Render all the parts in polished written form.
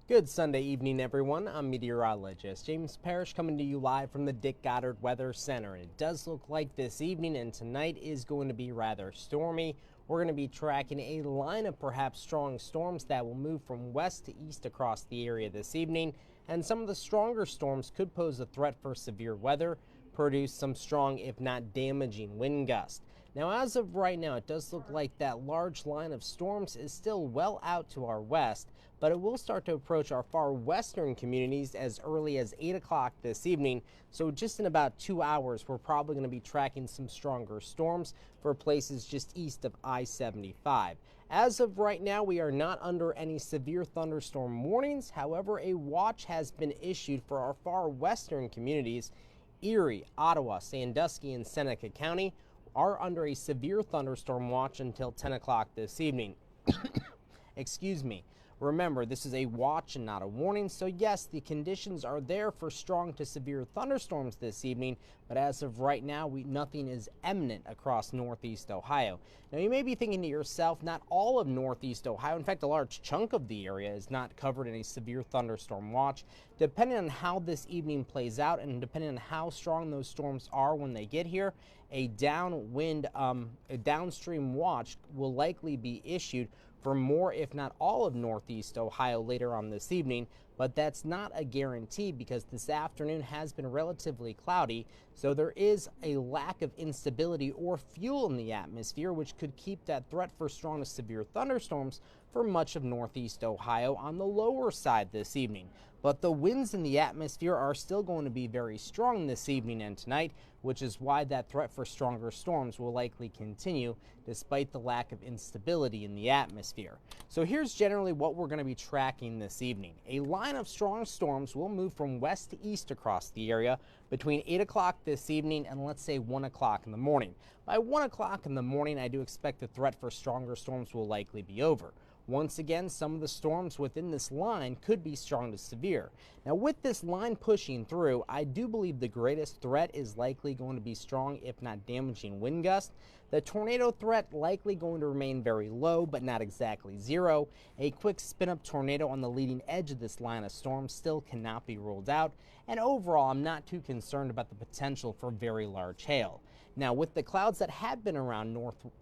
Good Sunday evening, everyone. I'm meteorologist James Parish coming to you live from the Dick Goddard Weather Center. It does look like this evening and tonight is going to be rather stormy. We're going to be tracking a line of perhaps strong storms that will move from west to east across the area this evening. And some of the stronger storms could pose a threat for severe weather, produce some strong, if not damaging, wind gusts. Now, as of right now, it does look like that large line of storms is still well out to our west, but it will start to approach our far western communities as early as 8 o'clock this evening. So just in about 2 hours, we're probably going to be tracking some stronger storms for places just east of I-75. As of right now, we are not under any severe thunderstorm warnings. However, a watch has been issued for our far western communities. Erie, Ottawa, Sandusky, and Seneca County are under a severe thunderstorm watch until 10 o'clock this evening. Excuse me. Remember, this is a watch and not a warning, so yes, the conditions are there for strong to severe thunderstorms this evening, but as of right now, nothing is imminent across northeast Ohio. Now, you may be thinking to yourself, not all of northeast Ohio, in fact, a large chunk of the area is not covered in a severe thunderstorm watch. Depending on how this evening plays out and depending on how strong those storms are when they get here, a downstream watch will likely be issued for more, if not all, of northeast Ohio later on this evening, but that's not a guarantee because this afternoon has been relatively cloudy, so there is a lack of instability or fuel in the atmosphere, which could keep that threat for strong to severe thunderstorms for much of northeast Ohio on the lower side this evening. But the winds in the atmosphere are still going to be very strong this evening and tonight, which is why that threat for stronger storms will likely continue despite the lack of instability in the atmosphere. So here's generally what we're going to be tracking this evening. A line of strong storms will move from west to east across the area between 8 o'clock this evening and let's say 1 o'clock in the morning. By 1 o'clock in the morning, I do expect the threat for stronger storms will likely be over. Once again, some of the storms within this line could be strong to severe. Now, with this line pushing through, I do believe the greatest threat is likely going to be strong, if not damaging, wind gusts. The tornado threat likely going to remain very low, but not exactly zero. A quick spin-up tornado on the leading edge of this line of storms still cannot be ruled out. And overall, I'm not too concerned about the potential for very large hail. Now, with the clouds that have been around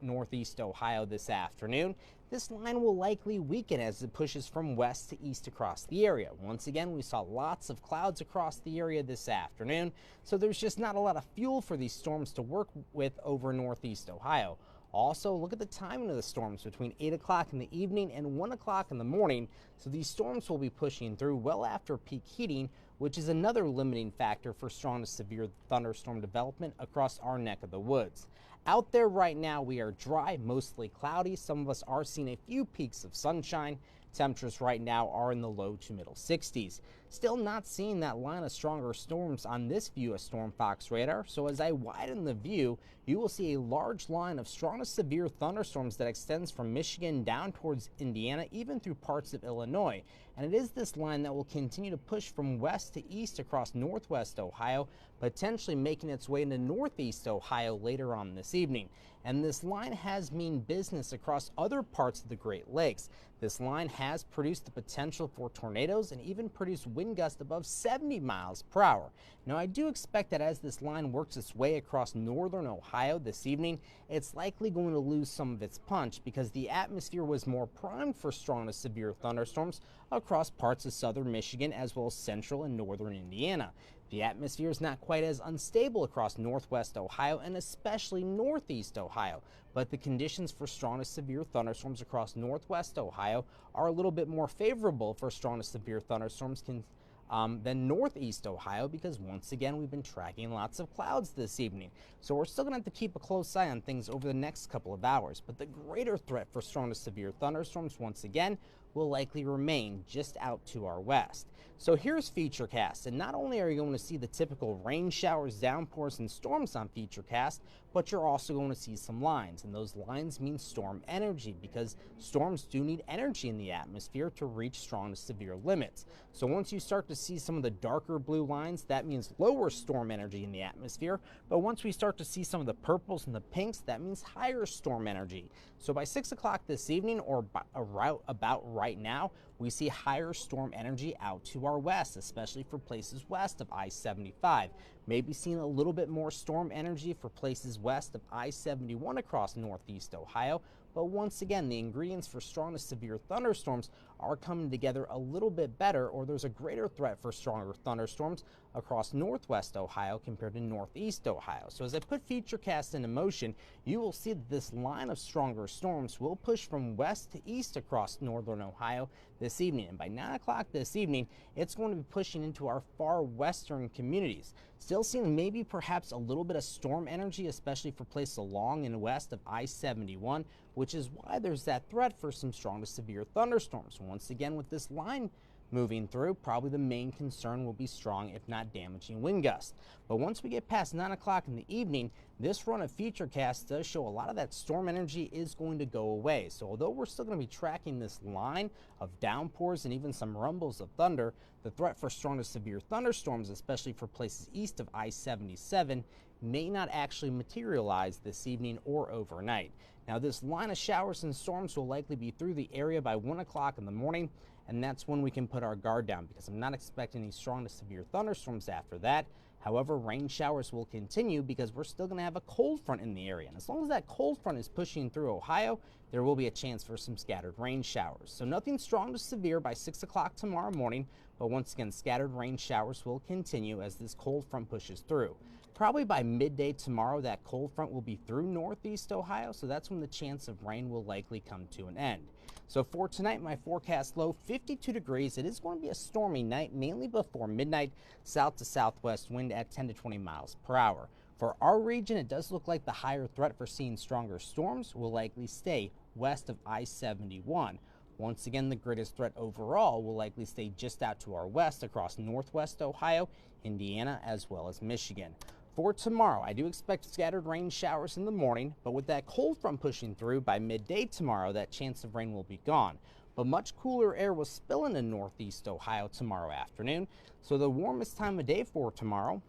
northeast Ohio this afternoon, this line will likely weaken as it pushes from west to east across the area. Once again, we saw lots of clouds across the area this afternoon, so there's just not a lot of fuel for these storms to work with over northeast Ohio. Also, look at the timing of the storms between 8 o'clock in the evening and 1 o'clock in the morning, so these storms will be pushing through well after peak heating, which is another limiting factor for strong to severe thunderstorm development across our neck of the woods. Out there right now, we are dry, mostly cloudy. Some of us are seeing a few peaks of sunshine. Temperatures right now are in the low to middle 60s. Still not seeing that line of stronger storms on this view of Storm Fox radar, so as I widen the view, you will see a large line of strong to severe thunderstorms that extends from Michigan down towards Indiana, even through parts of Illinois. And it is this line that will continue to push from west to east across northwest Ohio, potentially making its way into northeast Ohio later on this evening. And this line has mean business across other parts of the Great Lakes. This line has produced the potential for tornadoes and even produced wind gusts above 70 miles per hour. Now, I do expect that as this line works its way across northern Ohio this evening, it's likely going to lose some of its punch because the atmosphere was more primed for strong to severe thunderstorms across parts of southern Michigan as well as central and northern Indiana. The atmosphere is not quite as unstable across northwest Ohio and especially northeast Ohio, but the conditions for strong to severe thunderstorms across northwest Ohio are a little bit more favorable for strong to severe thunderstorms than northeast Ohio because once again we've been tracking lots of clouds this evening. So we're still going to have to keep a close eye on things over the next couple of hours, but the greater threat for strong to severe thunderstorms once again will likely remain just out to our west. So here's Featurecast, and not only are you going to see the typical rain showers, downpours, and storms on Featurecast, but you're also going to see some lines, and those lines mean storm energy because storms do need energy in the atmosphere to reach strong to severe limits. So once you start to see some of the darker blue lines, that means lower storm energy in the atmosphere, but once we start to see some of the purples and the pinks, that means higher storm energy. So by 6 o'clock this evening or about right now, we see higher storm energy out to our west, especially for places west of I-75. Maybe seeing a little bit more storm energy for places west of I-71 across northeast Ohio. But once again, the ingredients for strong to severe thunderstorms are coming together a little bit better, or there's a greater threat for stronger thunderstorms across northwest Ohio compared to northeast Ohio. So as I put Futurecast into motion, you will see that this line of stronger storms will push from west to east across northern Ohio this evening. And by 9 o'clock this evening, it's going to be pushing into our far western communities. Still seeing maybe perhaps a little bit of storm energy, especially for places along and west of I-71, which is why there's that threat for some strong to severe thunderstorms. Once again, with this line moving through, probably the main concern will be strong, if not damaging, wind gusts. But once we get past 9 o'clock in the evening, this run of Futurecast does show a lot of that storm energy is going to go away. So although we're still going to be tracking this line of downpours and even some rumbles of thunder, the threat for strong to severe thunderstorms, especially for places east of I-77, may not actually materialize this evening or overnight. Now, this line of showers and storms will likely be through the area by 1 o'clock in the morning, and that's when we can put our guard down, because I'm not expecting any strong to severe thunderstorms after that. However, rain showers will continue because we're still going to have a cold front in the area. And as long as that cold front is pushing through Ohio, there will be a chance for some scattered rain showers. So nothing strong to severe by 6 o'clock tomorrow morning, but once again, scattered rain showers will continue as this cold front pushes through. Probably by midday tomorrow, that cold front will be through northeast Ohio, so that's when the chance of rain will likely come to an end. So for tonight, my forecast low, 52 degrees. It is going to be a stormy night, mainly before midnight, south to southwest wind at 10 to 20 miles per hour. For our region, it does look like the higher threat for seeing stronger storms will likely stay west of I-71. Once again, the greatest threat overall will likely stay just out to our west across northwest Ohio, Indiana, as well as Michigan. For tomorrow, I do expect scattered rain showers in the morning, but with that cold front pushing through by midday tomorrow, that chance of rain will be gone. But much cooler air will spill into northeast Ohio tomorrow afternoon, so the warmest time of day for tomorrow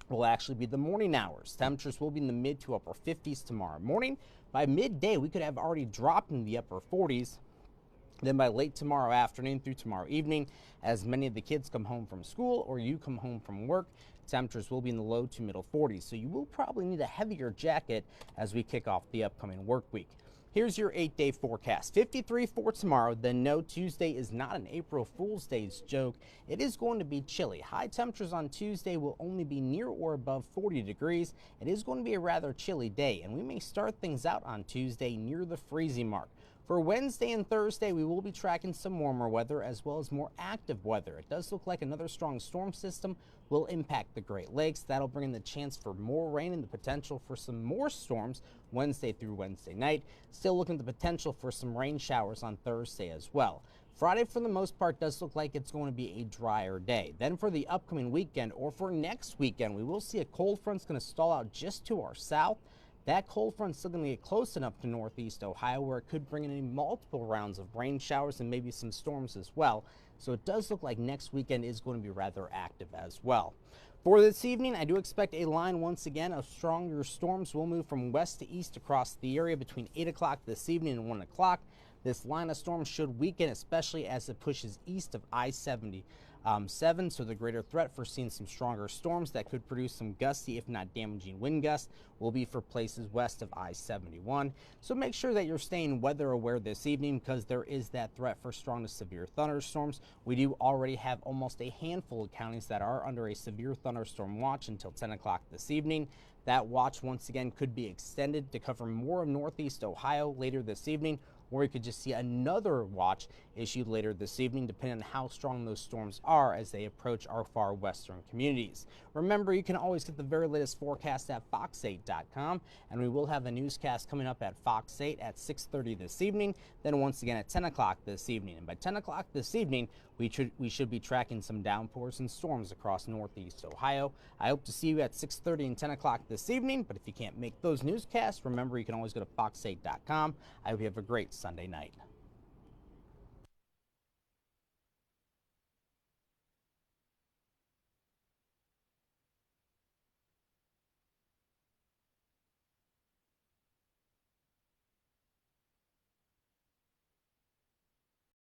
will actually be the morning hours. Temperatures will be in the mid to upper 50s tomorrow morning. By midday, we could have already dropped in the upper 40s. Then by late tomorrow afternoon through tomorrow evening, as many of the kids come home from school or you come home from work, temperatures will be in the low to middle 40s. So you will probably need a heavier jacket as we kick off the upcoming work week. Here's your 8-day forecast. 53 for tomorrow. Then no, Tuesday is not an April Fool's Day's joke. It is going to be chilly. High temperatures on Tuesday will only be near or above 40 degrees. It is going to be a rather chilly day, and we may start things out on Tuesday near the freezing mark. For Wednesday and Thursday, we will be tracking some warmer weather as well as more active weather. It does look like another strong storm system will impact the Great Lakes. That'll bring in the chance for more rain and the potential for some more storms Wednesday through Wednesday night. Still looking at the potential for some rain showers on Thursday as well. Friday, for the most part, does look like it's going to be a drier day. Then for the upcoming weekend, or for next weekend, we will see a cold front's going to stall out just to our south. That cold front's still going to get close enough to northeast Ohio where it could bring in multiple rounds of rain showers and maybe some storms as well. So it does look like next weekend is going to be rather active as well. For this evening, I do expect a line once again of stronger storms will move from west to east across the area between 8 o'clock this evening and 1 o'clock. This line of storms should weaken, especially as it pushes east of I-77, so the greater threat for seeing some stronger storms that could produce some gusty, if not damaging, wind gusts will be for places west of I-71. So make sure that you're staying weather aware this evening because there is that threat for strong to severe thunderstorms. We do already have almost a handful of counties that are under a severe thunderstorm watch until 10 o'clock this evening. That watch once again could be extended to cover more of northeast Ohio later this evening, or you could just see another watch issued later this evening, depending on how strong those storms are as they approach our far western communities. Remember, you can always get the very latest forecast at fox8.com, and we will have a newscast coming up at Fox 8 at 6:30 this evening, then once again at 10 o'clock this evening. And by 10 o'clock this evening, we should be tracking some downpours and storms across northeast Ohio. I hope to see you at 6:30 and 10 o'clock this evening, but if you can't make those newscasts, remember you can always go to fox8.com. I hope you have a great Sunday night.